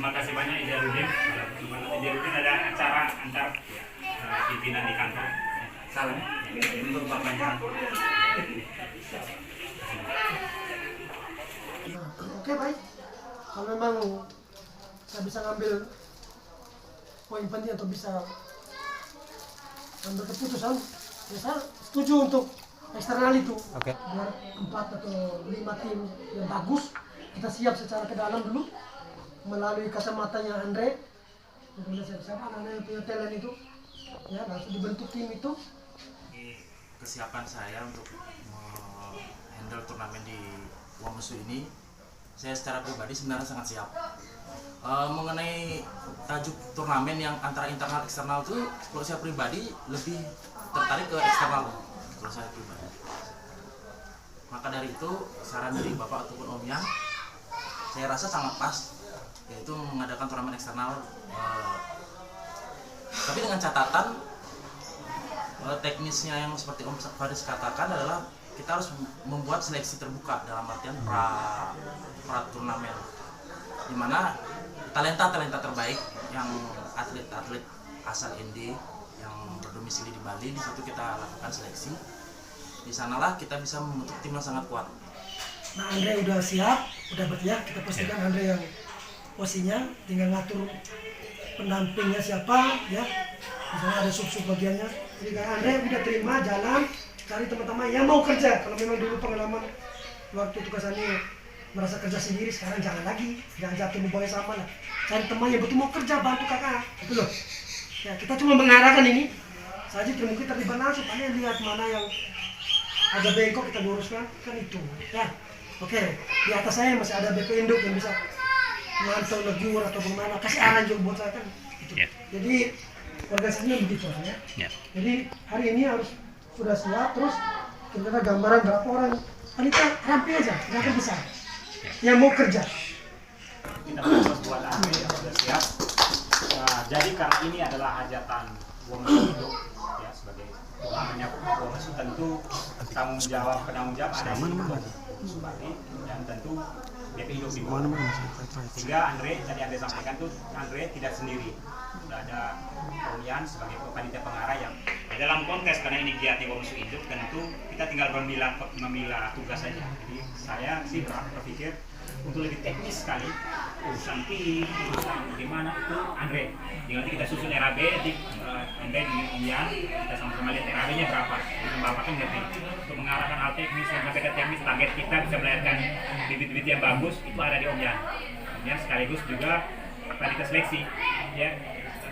Terima kasih banyak Ijarudin. Ijarudin ada acara antar pimpinan di kantor. Salam untuk Pak Panjang. Oke, baik. Kalau memang saya bisa ngambil poin penting atau bisa ambil keputusan, ya saya setuju untuk eksternal itu. Oke. Biar 4 atau 5 tim yang bagus, kita siap secara ke dalam dulu melalui kacamatanya Andre. Kemudian siapa Andre yang punya talent itu, ya langsung dibentuk tim itu. Kesiapan saya untuk handle turnamen di Wamsu ini, saya secara pribadi sebenarnya sangat siap. Mengenai tajuk turnamen yang antara internal eksternal itu, kalau saya pribadi lebih tertarik ke eksternal kalau saya pribadi. Maka dari itu saran dari Bapak ataupun Om Yan, saya rasa sangat pas, yaitu mengadakan turnamen eksternal. Tapi dengan catatan teknisnya yang seperti Om Faris katakan adalah kita harus membuat seleksi terbuka dalam artian pra turnamen, di mana talenta terbaik yang atlet asal ND yang berdomisili di Bali, di situ kita lakukan seleksi. Di sanalah kita bisa membentuk tim yang sangat kuat. Nah, Andre udah siap, udah bertiak, kita pastikan Andre yang posisinya, tinggal ngatur pendampingnya siapa, ya. Misalnya ada sub-sub bagiannya. Jadi kalau Andre udah terima jalan, cari teman-teman yang mau kerja. Kalau memang dulu pengalaman waktu tugasannya merasa kerja sendiri, sekarang jangan lagi, jangan jatuh membawa sama lah. Cari teman yang betul mau kerja, bantu kakak, itu loh. Ya, kita cuma mengarahkan ini saja, mungkin terlibat langsung, supaya lihat mana yang ada bengkok kita luruskan, kan itu. Ya, oke. Di atas saya masih ada BP induk yang bisa mantau negur atau bagaimana, kasih arahan juga buat saya kan. Itu. Jadi organisasinya begitu ya. Jadi hari ini harus sudah siap, terus kita gambaran berapa orang. Wanita ramping aja, nggak akan bisa. Yang mau kerja. Kita berharap buat Andre yang sudah siap. Jadi karena ini adalah hajatan Wamsu hidup, ya sebagai turnamennya Wamsu, tentu penanggung jawab ada di Wamsu Bali dan tentu BP hidup di bawah. Sehingga Andre tadi Andre sampaikan tuh Andre tidak sendiri. Sudah ada Om Yan sebagai panitia pengarah yang dalam kontes, karena ini giatnya Wamsu hidup, tentu kita tinggal memilah tugas saja. Jadi saya sih berpikir untuk lebih teknis sekali urusan tim, urusan bagaimana itu Andre. Jadi nanti kita susun RAB, Andre dengan Om Yan, kita sama-sama lihat RAB-nya berapa. Jadi Bapak kan ngerti untuk mengarahkan hal teknis sampai ke teknis, target kita bisa melahirkan bibit-bibit yang bagus itu ada di Om Yan. Om Yan sekaligus juga panitia seleksi, ya.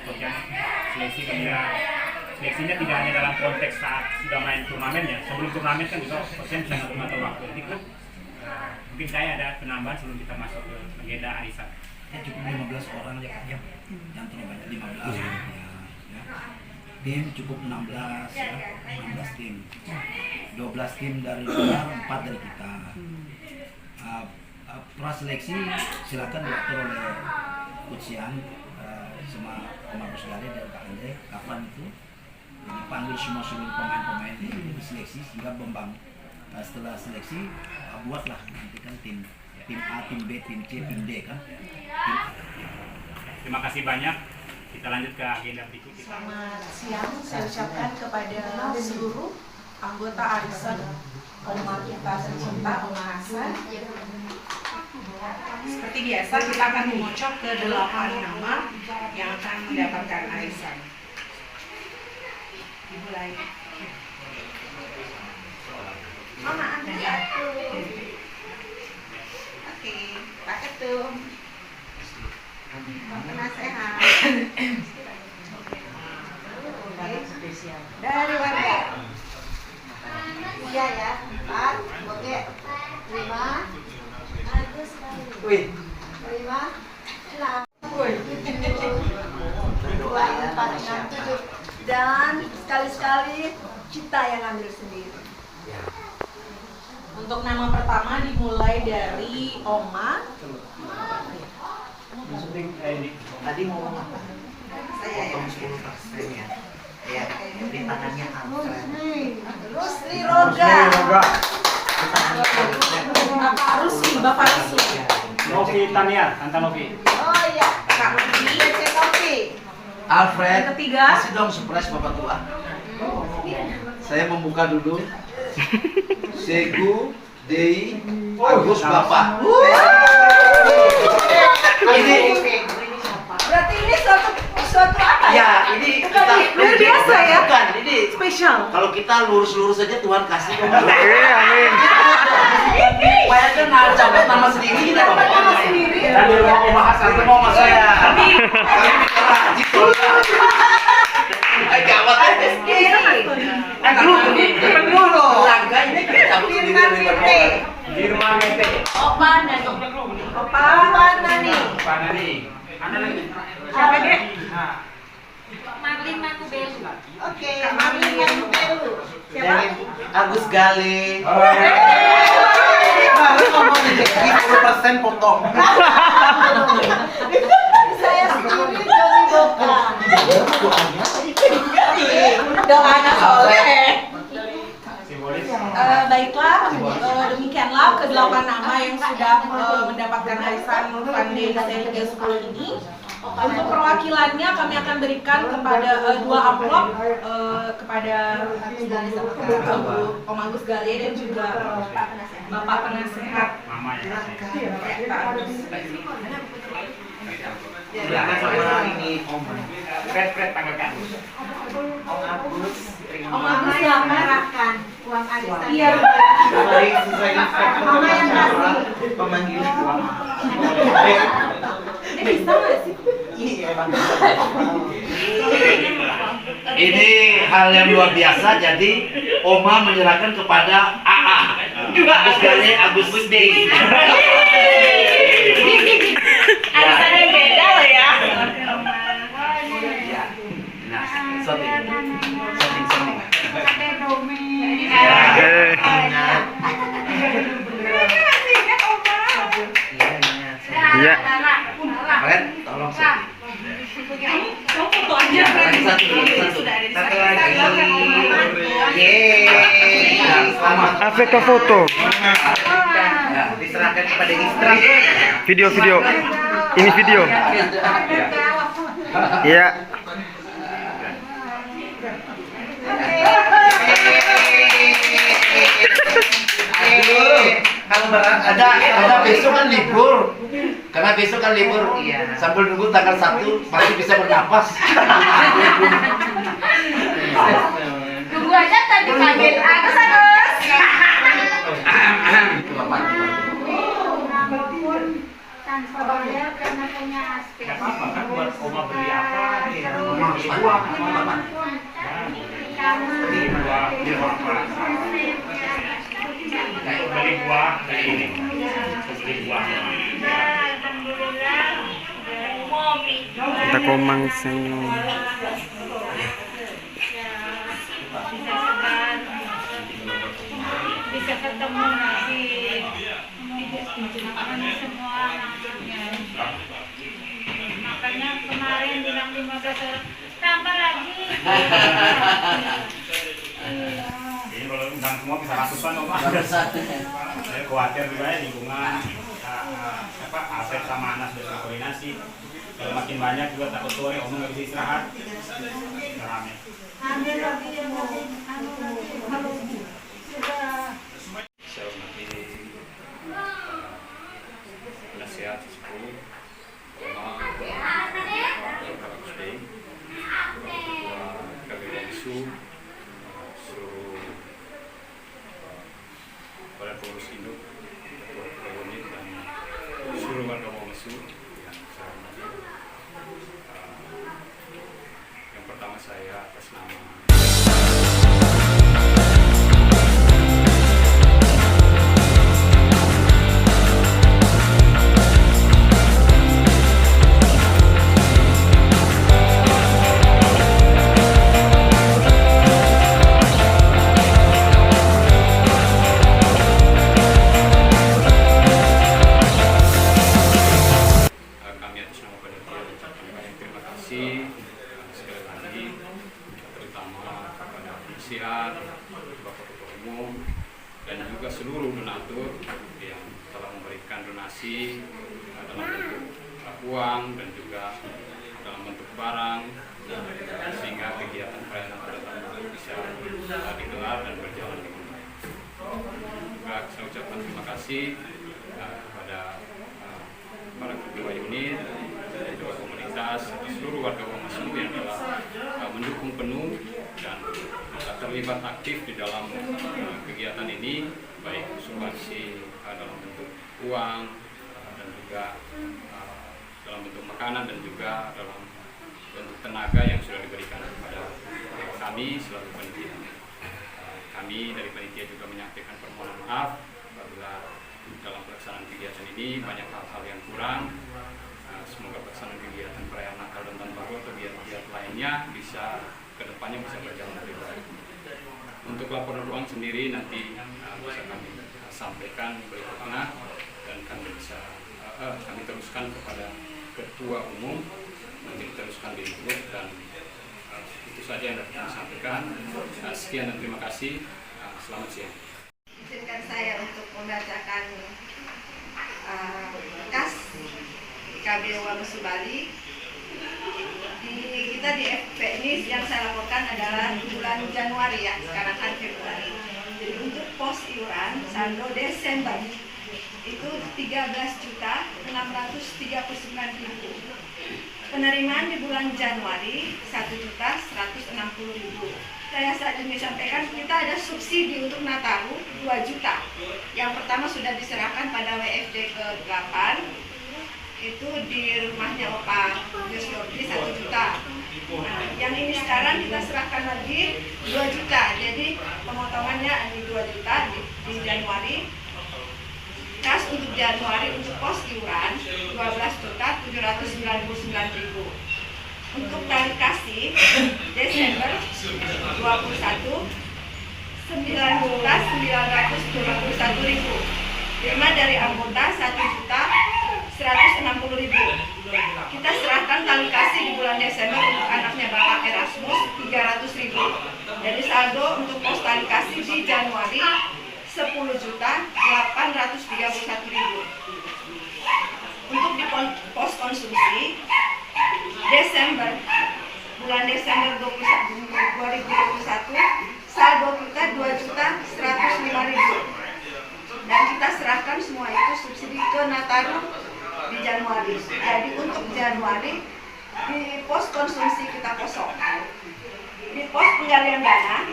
Kemudian seleksi seleksinya tidak hanya dalam konteks saat sudah main turnamennya, sebelum turnamen kan juga persen bisa ngatur waktu. Jadi mungkin saya ada penambahan sebelum kita masuk ke agenda arisan. Ya cukup 15 orang aja Pak, yang terlalu banyak 15 ya. Tim cukup 16 ya, 16 tim. 12 tim dari luar, 4 dari kita. Praseleksi silakan diatur oleh Coach Yan sama Om Agus Gale dan Kak Andre kapan itu dipanggil semua seluruh pemain-pemain ini diseleksi sehingga Bambang setelah seleksi buatlah nanti kan tim A, tim B, tim C, tim D kan. Terima kasih banyak. Kita lanjut ke agenda berikut. Selamat siang, saya ucapkan kepada seluruh anggota arisan Oma kita tercinta, Oma Hasan. Seperti biasa kita akan mengocok ke 8 nama yang akan mendapatkan arisan. Dimulai. Mama Anda ya? Oke, Pak Ketum. Penasehat. Dari warga. Iya ya, Pak. Oke. Terima. Wih. Terima. 6. 2, 4, 6, 7. Dan sekali-sekali kita yang ambil sendiri. Untuk nama pertama dimulai dari Oma. Tadi mau ngomong apa? Saya ya. 10% ya. Ya, di tangannya Amsterdam. Rusli Roga. Di tangannya Amsterdam. Bapak Rusli, Bapak Rusli. Novi Tania, Tante Novi. Oh iya, Kak Novi. Alfred, Yang ketiga. kasih dong surprise Bapak tua. Saya membuka dulu. Segu, Dei, Agus, Bapak. Ini, Berarti ini suatu apa ya ini Bukan luar biasa ya? Bukan, ini Spesial. kalau kita lurus-lurus aja Tuhan kasih. Amin. Supaya kan catat nama sendiri kita. Nama sendiri. Dan di rumah Oma Hasan. Itu mau mas saya. Kami bicara gitu. Gawat aja. Dulu. Langga ini kita cabut sendiri dari Bapak. Di rumah Mete. Opa Nani. Opa Nani. Pak Nani. Ada lagi. Siapa dia? Marlin Manubelu. Oke, Marlin Manubelu. Siapa? Agus Gale. Harus ngomong di 10% potong. Saya sendiri Joni Boka. Doanya soleh. Simbolis. Baiklah, demikianlah kedelapan nama yang sudah mendapatkan arisan Pandai dari Liga 10 ini. Untuk perwakilannya kami akan berikan kepada 2 amplop kepada Om Agus Gale dan juga Bapak Penasehat. Mama ya. Ya, sama ini Om. Fred tanggalkan. Om Agus. Om Agus yang menyerahkan uang arisan. Iya. Baik, sesuai inspektor. Mama yang kasih. Pemanggilan. Ini bisa nggak sih? Iya, Bang. Ini hal yang luar biasa. Jadi Oma menyerahkan kepada AA. Agus Gale, Agus Dei. Arisan yang beda loh ya. Nah, sorting. Iya. Kalian tolong sorting. Foto aja. Satu lagi. Yeay. Selamat. Afek foto, Ya, diserahkan kepada istri. video. Ini video. Iya. Kalau ada besok kan libur. Karena besok kan libur. Iya. Sambil nunggu tanggal 1 masih bisa bernapas. Tunggu aja tadi panggil Agus. Itu Bapak. Tanpa bayar karena punya aspek. Gak apa-apa kan buat Oma beli apa? Oma harus buah. Beli buah. Beli apa? Beli buah. Beli buah. Kita komang sen. Bisa ketemu lagi. Semua anaknya. Makanya kemarin bilang 15 orang tambah lagi. Ini kalau undang semua bisa ratusan Oma. Saya khawatir juga ya lingkungan Asep sama Anas bisa koordinasi. Kalau makin banyak juga takut sore Oma nggak bisa istirahat. Rame. Ada lagi yang kalau sudah Saya hormati penasihat 10 Oma Dr. Agus Dei, Ketua KPU Isu, seluruh para pengurus induk, ketua unit dan seluruh warga Womesu yang saya hormati. Yang pertama saya atas nama kami atas nama panitia mengucapkan banyak terima kasih sekali lagi, terutama kepada penasihat, Bapak Ketua Umum, dan juga seluruh donatur yang telah memberikan donasi uang dan juga dalam bentuk barang, sehingga kegiatan perayaan Natal dan Tahun Baru bisa digelar dan berjalan dengan baik. Juga saya ucapkan terima kasih kepada para ketua unit dan juga komunitas seluruh warga Wonosobo yang telah mendukung penuh dan terlibat aktif di dalam kegiatan ini, baik sumbangsi dalam bentuk uang dan juga dalam bentuk makanan dan juga dalam bentuk tenaga yang sudah diberikan kepada kami selaku panitia. Kami dari panitia juga menyampaikan permohonan maaf apabila dalam pelaksanaan kegiatan ini banyak hal-hal yang kurang. Semoga pelaksanaan kegiatan perayaan Natal dan Tahun Baru atau kegiatan lainnya bisa kedepannya bisa berjalan lebih baik. Untuk laporan uang sendiri nanti bisa kami sampaikan berikutnya dan kami teruskan kepada Ketua Umum, nanti diteruskan di grup, dan itu saja yang dapat kami sampaikan. Sekian dan terima kasih. Selamat siang. Izinkan saya untuk membacakan kas KB Wonosobo Bali. Kita di FP ini yang saya laporkan adalah bulan Januari ya, sekarang kan Februari. Jadi untuk pos iuran saldo Desember itu 13.639.000. Penerimaan di bulan Januari 1.160.000. Saya saat ini sampaikan kita ada subsidi untuk Nataru 2 juta. Yang pertama sudah diserahkan pada WFD ke-8. Itu di rumahnya Opa Yosyordi 1 juta. Nah, yang ini sekarang kita serahkan lagi 2 juta. Jadi pemotongannya ini 2 juta di Januari. Kas untuk Januari untuk pos iuran 12.799.000. Untuk tarik kasih Desember 21 19.921.000. Terima dari anggota 1.160.000. Kita serahkan tali kasih di bulan Desember untuk anaknya Bapak Erasmus 300.000. Jadi saldo untuk pos tali kasih di Januari 10.831.000. Untuk di pos konsumsi Desember, bulan Desember 2021 saldo kita 2.105.000. Dan kita serahkan semua itu subsidi ke Nataru di Januari. Jadi untuk Januari di pos konsumsi kita kosong. Di pos penggalian dana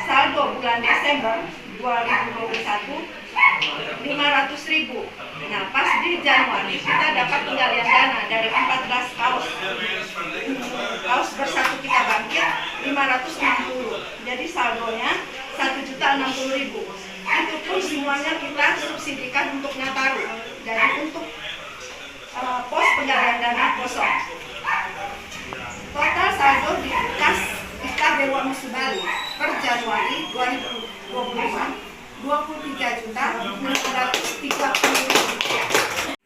saldo bulan Desember 2021 500.000. Nah, pas di Januari kita dapat penggalian dana dari 14 kaos bersatu kita bangkit 560. Jadi saldonya 1.060.000. Itu pun semuanya kita subsidikan untuk Nataru. Jadi untuk pos penggalian dana kosong. Total saldo di kas KB Wonosobo Bali per Januari 2025 23.630.000.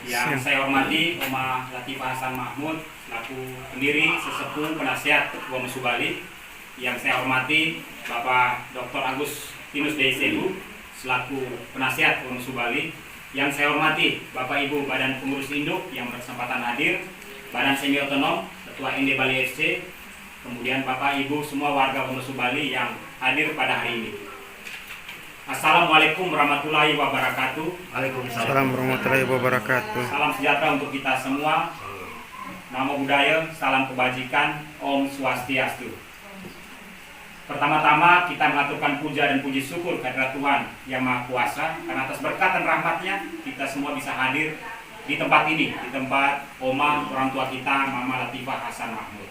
Yang saya hormati Oma Latifah Hasan Mahmud selaku pendiri sesepuh penasihat Wonosobo Bali. Yang saya hormati Bapak Dr. Agustinus DSU selaku penasihat Wonosobo Bali. Yang saya hormati Bapak Ibu Badan Pengurus Induk yang berkesempatan hadir, Badan Semi Otonom, Ketua ND Bali FC, kemudian Bapak Ibu semua warga Wonosobo Bali yang hadir pada hari ini. Assalamualaikum warahmatullahi wabarakatuh. Assalamualaikum warahmatullahi wabarakatuh. Salam sejahtera untuk kita semua. Namo Buddhaya, salam kebajikan, Om Swastiastu. Pertama-tama kita mengaturkan puja dan puji syukur kehadirat Tuhan Yang Maha Kuasa, karena atas berkat dan rahmatnya kita semua bisa hadir di tempat ini, di tempat Oma orang tua kita Mama Latifah Hasan Mahmud.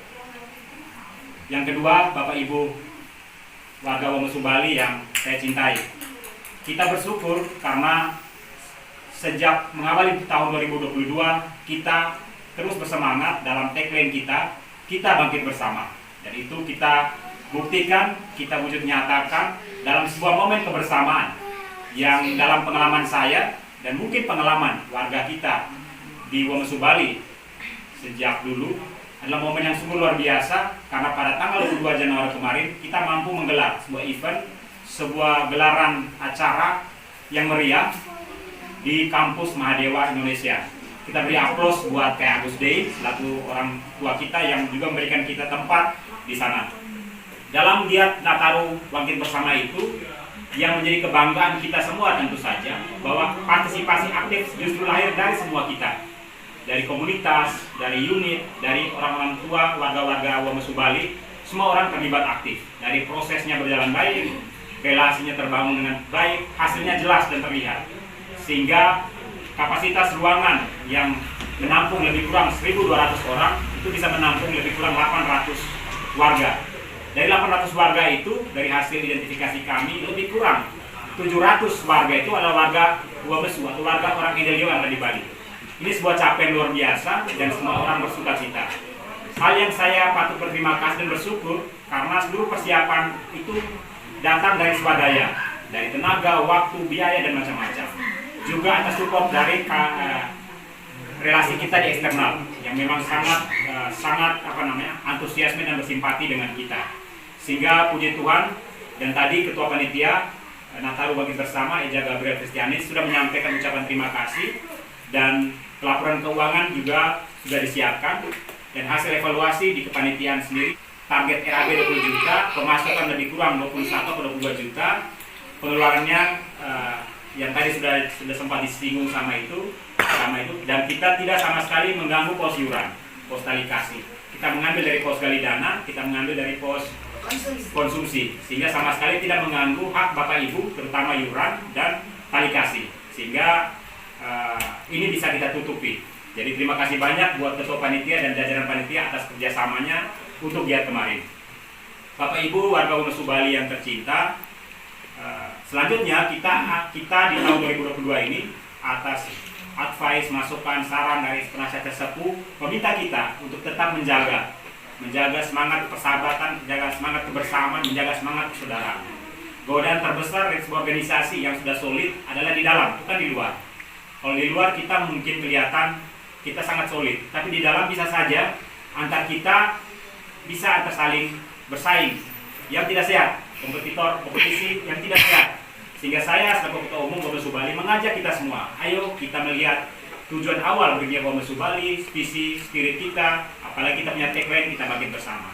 Yang kedua, Bapak Ibu warga Wonosobo Bali yang saya cintai, kita bersyukur karena sejak mengawali tahun 2022 kita terus bersemangat dalam tagline kita bangkit bersama. Dan itu kita buktikan, kita wujud nyatakan dalam sebuah momen kebersamaan yang dalam pengalaman saya dan mungkin pengalaman warga kita di Wonosobo Bali sejak dulu adalah momen yang sungguh luar biasa, karena pada tanggal 22 Januari kemarin kita mampu menggelar sebuah event, sebuah gelaran acara yang meriah di kampus Mahadewa Indonesia. kita beri aplaus buat kayak Agus Dey selaku orang tua kita yang juga memberikan kita tempat di sana. Dalam giat Nataru Bangkit Bersama itu, yang menjadi kebanggaan kita semua tentu saja bahwa partisipasi aktif justru lahir dari semua kita, dari komunitas, dari unit, dari orang-orang tua, warga-warga Womesu Bali. Semua orang terlibat aktif. Dari prosesnya berjalan baik, relasinya terbangun dengan baik, hasilnya jelas dan terlihat. Sehingga kapasitas ruangan yang menampung lebih kurang 1.200 orang itu bisa menampung lebih kurang 800 warga. Dari 800 warga itu, dari hasil identifikasi kami, lebih kurang 700 warga itu adalah warga Womesu atau warga orang Indelio yang ada di Bali. Ini sebuah capaian luar biasa dan semua orang bersuka cita. Hal yang saya patut berterima kasih dan bersyukur karena seluruh persiapan itu datang dari swadaya, dari tenaga, waktu, biaya, dan macam-macam. Juga atas support dari relasi kita di eksternal yang memang sangat antusiasme dan bersimpati dengan kita. Sehingga puji Tuhan, dan tadi Ketua Panitia Nataru Bangkit Bersama Eja Gabriel Kristianis sudah menyampaikan ucapan terima kasih, dan pelaporan keuangan juga sudah disiapkan, dan hasil evaluasi di kepanitiaan sendiri target RAB 20 juta, pemasukan lebih kurang 21 atau 22 juta, pengeluarannya yang tadi sudah sempat disinggung sama itu, dan kita tidak sama sekali mengganggu pos iuran, pos tali kasih. Kita mengambil dari pos gali dana, kita mengambil dari pos konsumsi, sehingga sama sekali tidak mengganggu hak Bapak Ibu, terutama iuran dan tali kasih, sehingga ini bisa kita tutupi. Jadi terima kasih banyak buat Ketua Panitia dan jajaran Panitia atas kerjasamanya untuk giat kemarin. Bapak Ibu warga Womesu Bali yang tercinta, selanjutnya kita di tahun 2022 ini atas advice, masukan, saran dari penasihat tersepuh meminta kita untuk tetap menjaga semangat persahabatan, menjaga semangat kebersamaan, menjaga semangat persaudaraan. Godaan terbesar dari sebuah organisasi yang sudah solid adalah di dalam, bukan di luar. Kalau di luar kita mungkin kelihatan kita sangat solid, tapi di dalam bisa saja antar kita bisa saling bersaing yang tidak sehat, kompetisi yang tidak sehat. Sehingga saya sebagai Ketua Umum Womesu Bali mengajak kita semua, ayo kita melihat tujuan awal berdirinya Womesu Bali, visi, spirit kita, apalagi kita punya tagline kita bangkit bersama.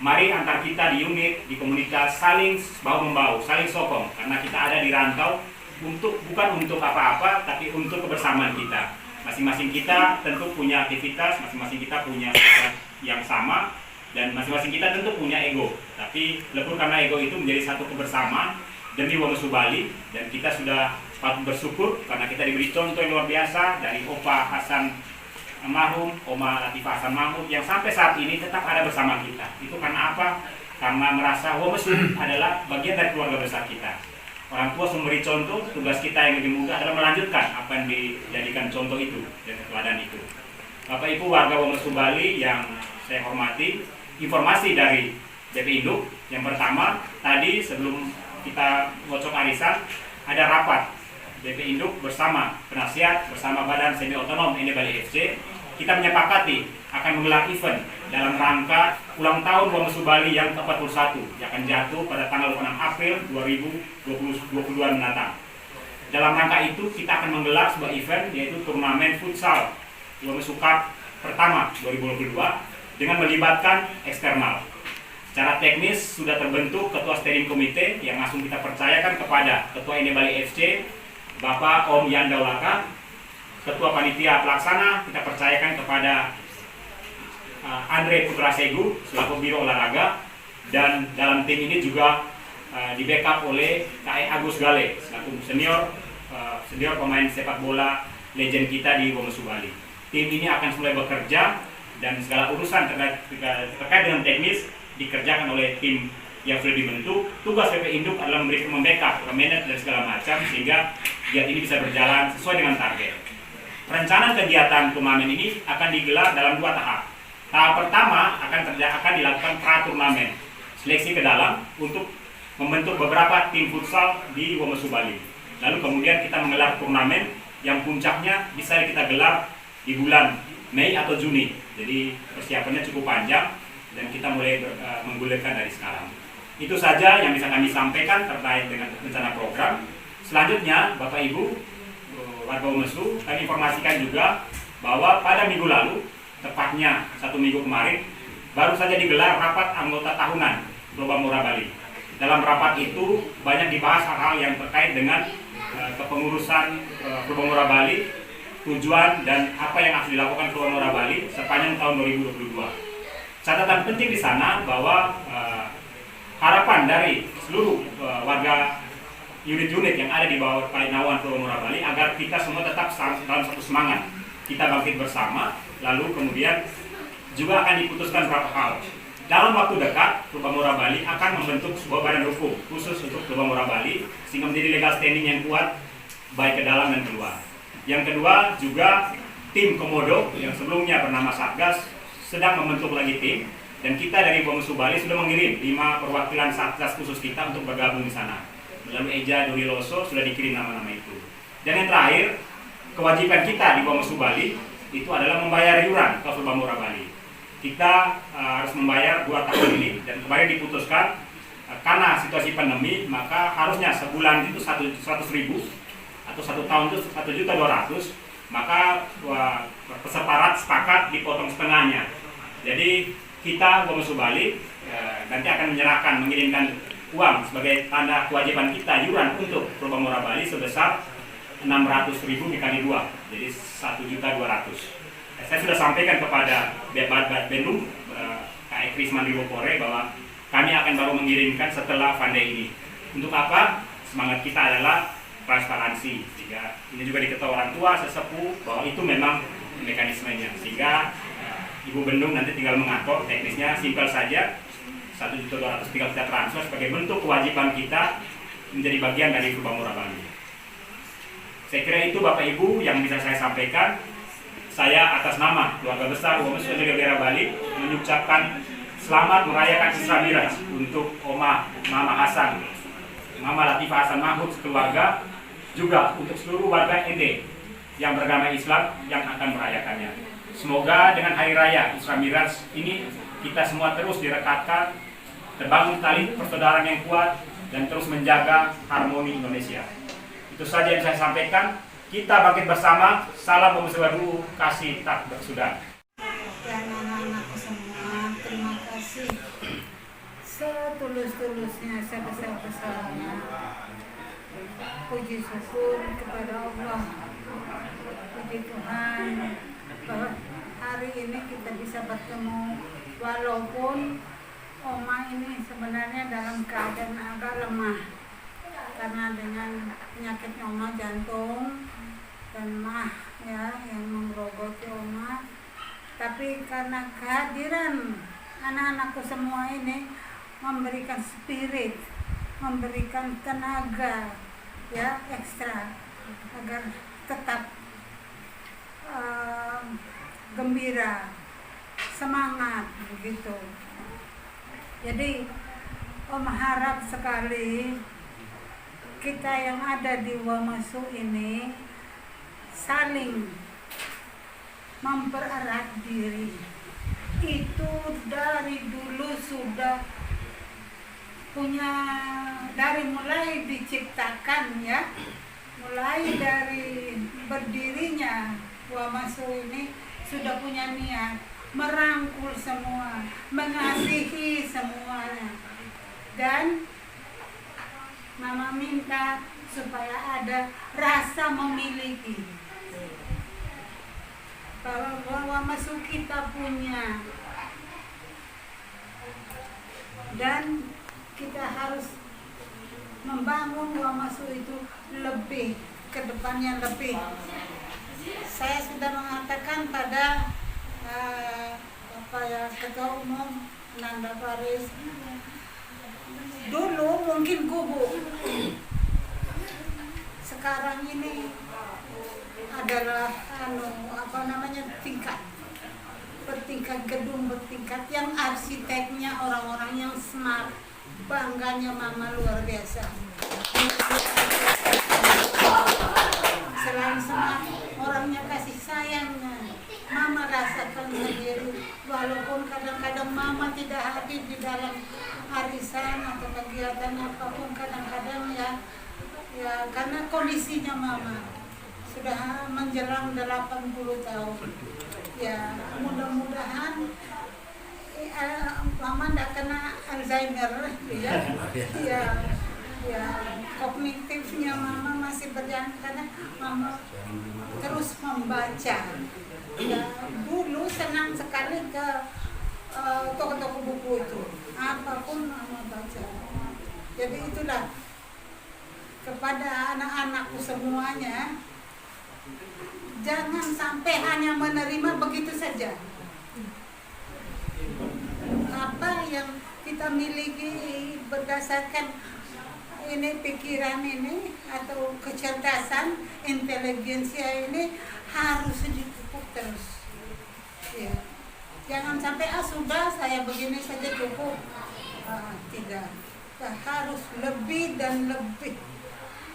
Mari antar kita di unit, di komunitas saling bahu-membahu, saling sokong, karena kita ada di rantau bukan untuk apa-apa, tapi untuk kebersamaan kita. Masing-masing kita tentu punya aktivitas, masing-masing kita punya yang sama, dan masing-masing kita tentu punya ego. Tapi lebur karena ego itu menjadi satu kebersamaan demi Womesu Bali, dan kita sudah patut bersyukur karena kita diberi contoh yang luar biasa dari Opa Hasan Mahrum, Oma Latifah Hasan Mahmud yang sampai saat ini tetap ada bersama kita. Itu karena apa? Karena merasa Womesu adalah bagian dari keluarga besar kita. Orang tua memberi contoh, tugas kita yang lebih mudah adalah melanjutkan apa yang dijadikan contoh itu dan teladan itu. Bapak Ibu warga Womesu Bali yang saya hormati, informasi dari BP Induk yang pertama tadi sebelum kita ngocok arisan ada rapat BP Induk bersama penasihat bersama Badan Semi Otonom ND Bali FC. Kita menyepakati akan menggelar event dalam rangka ulang tahun Womesu Bali yang ke-41 yang akan jatuh pada tanggal 6 April 2022 mendatang. Dalam rangka itu kita akan menggelar sebuah event yaitu turnamen futsal Womesu Cup pertama 2022 dengan melibatkan eksternal. Secara teknis sudah terbentuk ketua steering komite yang langsung kita percayakan kepada Ketua ND Bali FC Bapak Om Yan Daulaka. Ketua Panitia Pelaksana kita percayakan kepada Andre Putra Segu selaku Biro Olahraga, dan dalam tim ini juga di backup oleh KE Agus Gale selaku senior pemain sepak bola legend kita di Womesu Bali. Tim ini akan mulai bekerja dan segala urusan terkait dengan teknis dikerjakan oleh tim yang sudah dibentuk. Tugas BP Induk adalah membackup, memanage dan segala macam sehingga giat ini bisa berjalan sesuai dengan target. Perencanaan kegiatan turnamen ini akan digelar dalam 2 tahap. Tahap pertama akan dilakukan pra-turnamen, seleksi ke dalam untuk membentuk beberapa tim futsal di Womesu Bali. Lalu kemudian kita menggelar turnamen yang puncaknya bisa kita gelar di bulan Mei atau Juni. Jadi persiapannya cukup panjang dan kita mulai menggulirkan dari sekarang. Itu saja yang bisa kami sampaikan terkait dengan rencana program. Selanjutnya Bapak Ibu warga Womesu, kami informasikan juga bahwa pada minggu lalu, tepatnya 1 minggu kemarin, baru saja digelar rapat anggota tahunan Lomba Murah Bali. Dalam rapat itu banyak dibahas hal-hal yang terkait dengan kepengurusan Lomba Murah Bali, tujuan dan apa yang harus dilakukan Lomba Murah Bali sepanjang tahun 2022. Catatan penting di sana bahwa harapan dari seluruh warga unit-unit yang ada di bawah Palinawan Lomba Murah Bali agar kita semua tetap dalam satu semangat. Kita bangkit bersama, lalu kemudian juga akan diputuskan beberapa hal. Dalam waktu dekat, Lomba Murah Bali akan membentuk sebuah badan hukum khusus untuk Lomba Murah Bali sehingga menjadi legal standing yang kuat baik ke dalam dan keluar. Yang kedua juga tim Komodo yang sebelumnya bernama Satgas sedang membentuk lagi tim, dan kita dari Bawaslu Bali sudah mengirim 5 perwakilan Satgas khusus kita untuk bergabung di sana. Melalui Eja Duriloso sudah dikirim nama-nama itu. Dan yang terakhir, kewajiban kita di Bawaslu Bali itu adalah membayar iuran ke Lomba Murah Bali. Kita harus membayar 2 tahun ini, dan kemarin diputuskan karena situasi pandemi maka harusnya sebulan itu 100.000 atau 1 tahun itu 1.200.000, maka peserta sepakat dipotong setengahnya. Jadi kita Bawaslu Bali nanti akan mengirimkan uang sebagai tanda kewajiban kita iuran untuk Lomba Murah Bali sebesar 600.000 dikali 2, jadi 1.200.000. Saya sudah sampaikan kepada Bendung Kak Ekrisman Ribopore bahwa kami akan baru mengirimkan setelah Fande ini. Untuk apa? Semangat kita adalah transparansi, sehingga ini juga diketahui orang tua, sesepuh bahwa itu memang mekanismenya. Sehingga Ibu Bendung nanti tinggal mengatur teknisnya, simpel saja, 1.200.000 tinggal kita transfer sebagai bentuk kewajiban kita menjadi bagian dari Lomba Murah Bali. Saya kira itu Bapak Ibu yang bisa saya sampaikan. Saya atas nama keluarga besar Wamesu Negara Bali mengucapkan selamat merayakan Isra Miraj untuk Oma Mama Hasan, Mama Latifah Hasan Mahmud keluarga, juga untuk seluruh warga ND yang beragama Islam yang akan merayakannya. Semoga dengan hari raya Isra Miraj ini kita semua terus direkatkan, terbangun tali persaudaraan yang kuat, dan terus menjaga harmoni Indonesia. Itu saja yang saya sampaikan. Kita bangkit bersama. Salam Wamesu kasih tak bersudah. Dan anak-anakku semua, terima kasih setulus-tulusnya, sebesar-besarnya. Puji syukur kepada Allah, puji Tuhan bahwa hari ini kita bisa bertemu, walaupun Oma ini sebenarnya dalam keadaan agak lemah karena dengan penyakit Oma jantung dan mah ya yang menggerogoti Oma. Tapi karena kehadiran anak-anakku semua ini memberikan spirit, memberikan tenaga ya ekstra agar tetap gembira, semangat begitu. Jadi Om harap sekali kita yang ada di Wamesu ini saling mempererat diri. Itu dari dulu sudah punya, dari mulai diciptakan ya, mulai dari berdirinya Wamesu ini sudah punya niat merangkul semua, mengasihi semuanya. Dan Mama minta supaya ada rasa memiliki. Kalau Wamesu kita punya, dan kita harus membangun Wamesu itu lebih, ke depannya lebih. Saya sudah mengatakan pada Ketua Umum Nanda Faris, dulu mungkin gubuk, sekarang ini adalah tingkat bertingkat, gedung bertingkat yang arsiteknya orang-orang yang smart. Bangganya Mama luar biasa. Selain smart, orangnya kasih sayangnya Mama rasakan sendiri. Walaupun kadang-kadang Mama tidak hadir di dalam arisan atau kegiatan apapun, kadang-kadang ya karena kondisinya Mama. sudah menjelang 80 tahun. Ya, mudah-mudahan Mama tidak kena Alzheimer, ya. Ya, kognitifnya Mama masih berjalan karena Mama terus membaca. Ya, dulu senang sekali ke toko-toko buku itu, apapun Mama baca. Jadi itulah kepada anak-anakku semuanya, jangan sampai hanya menerima begitu saja. Apa yang kita miliki berdasarkan ini pikiran ini atau kecerdasan, intelijensia ini harus dipupuk terus. Ya. Jangan sampai sudah saya begini saja cukup. Tidak. Kita harus lebih dan lebih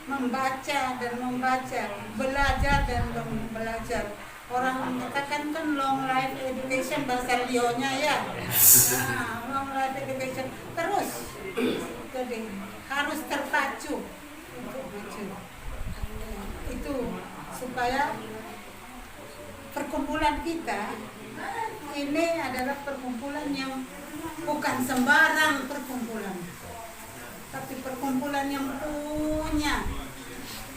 membaca dan membaca, belajar dan belajar. Orang mengatakan kan long life education bahasa Lionya ya. Long life education terus. Jadi harus terpacu untuk maju. Itu supaya perkumpulan kita ini adalah perkumpulan yang bukan sembarang perkumpulan, tapi perkumpulan yang punya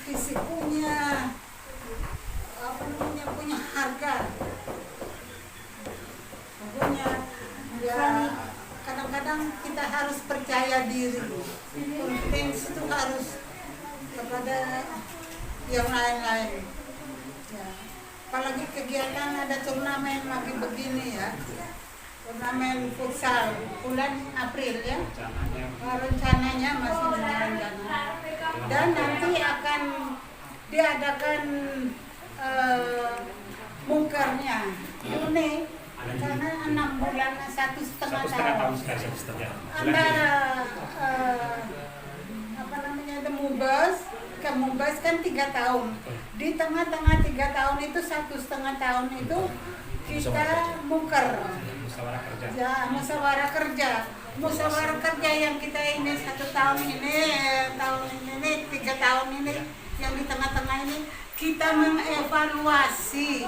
visi, punya harga, punya ya. Kadang-kadang kita harus percaya diri, confidence itu harus kepada yang lain-lain. Ya. Apalagi kegiatan ada turnamen lagi begini ya, turnamen futsal bulan April ya, rencananya masih rencana, dan nanti akan diadakan mukernya Juni. Karena 6 bulan 1,5 tahun antara the Mubas ke Mubas kan 3 tahun. Di tengah-tengah 3 tahun itu 1,5 tahun itu kita muker. Ya, musyawarah kerja yang kita ini 1 tahun ini, 3 tahun ini yang di tengah-tengah ini kita mengevaluasi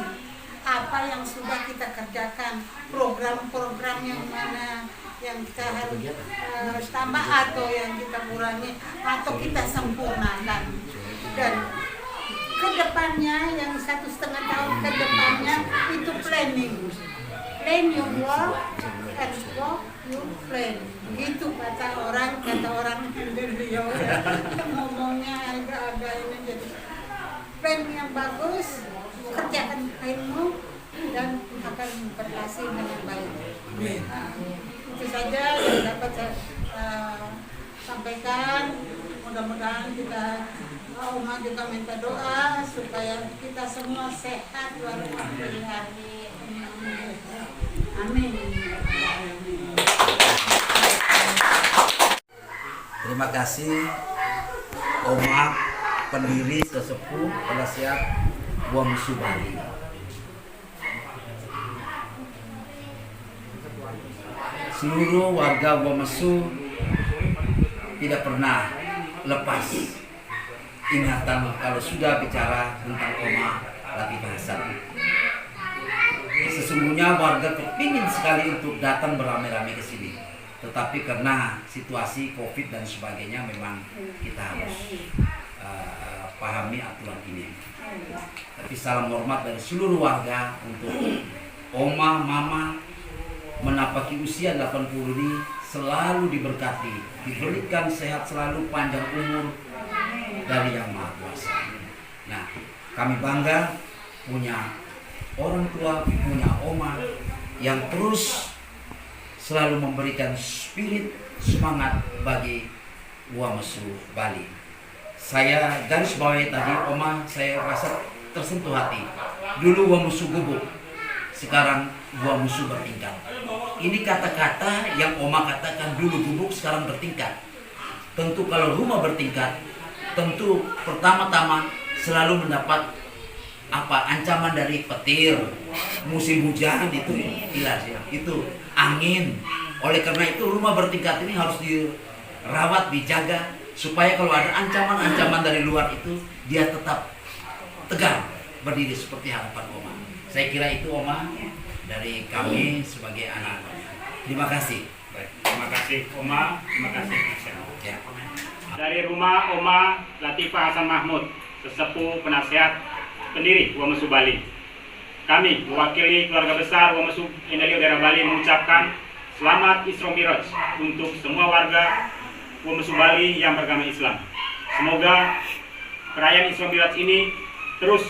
apa yang sudah kita kerjakan, program-program yang mana yang kita harus tambah atau yang kita kurangi atau kita sempurnakan. Dan kedepannya yang 1,5 tahun kedepannya itu planning. Plan your work and work your plan. Gitu kata orang beliau ya. Ngomongnya agak-agak ini, jadi plan yang bagus, kerjakan ilmu dan akan berhasil dengan baik. Itu saja yang dapat saya sampaikan. Mudah-mudahan kita umat juga minta doa supaya kita semua sehat walafiat. Amin. Terima kasih Oma pendiri sesepuh penasihat Womesu Bali. Seluruh warga Womesu tidak pernah lepas ingatan kalau sudah bicara tentang Oma Latifah Hasan. Sesungguhnya warga kepingin sekali untuk datang beramai-ramai ke sini, tetapi karena situasi COVID dan sebagainya memang kita harus pahami aturan ini. Tapi salam hormat dari seluruh warga untuk Oma, Mama menapaki usia 80 ini selalu diberkati, diberikan sehat selalu, panjang umur dari Yang Maha Kuasa. Nah, kami bangga punya orang tua, punya Oma yang terus selalu memberikan spirit semangat bagi Womesu Bali. Saya garis bawahi tadi, Oma, saya rasa tersentuh hati. Dulu Womesu gubuk, sekarang Womesu bertingkat. Ini kata-kata yang Oma katakan, dulu gubuk, sekarang bertingkat. Tentu kalau rumah bertingkat, tentu pertama-tama selalu mendapat ancaman dari petir, musim hujan itu jelas ya, itu angin. Oleh karena itu rumah bertingkat ini harus dirawat, dijaga supaya kalau ada ancaman-ancaman dari luar itu dia tetap tegar berdiri seperti harapan Oma. Saya kira itu Oma dari kami sebagai anak. Terima kasih. Baik, terima kasih Oma, terima kasih Iksan. Ya. Dari rumah Oma Latifah Hasan Mahmud, sesepuh penasehat pendiri Womesu Bali. Kami mewakili keluarga besar Womesu Indelio daerah Bali mengucapkan selamat Isra Miraj untuk semua warga Womesu Bali yang beragama Islam. Semoga perayaan Isra Miraj ini terus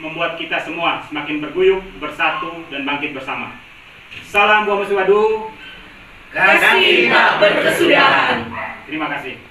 membuat kita semua semakin berguyup, bersatu, dan bangkit bersama. Salam Womesu Wadu. Kasih tak berkesudahan. Terima kasih.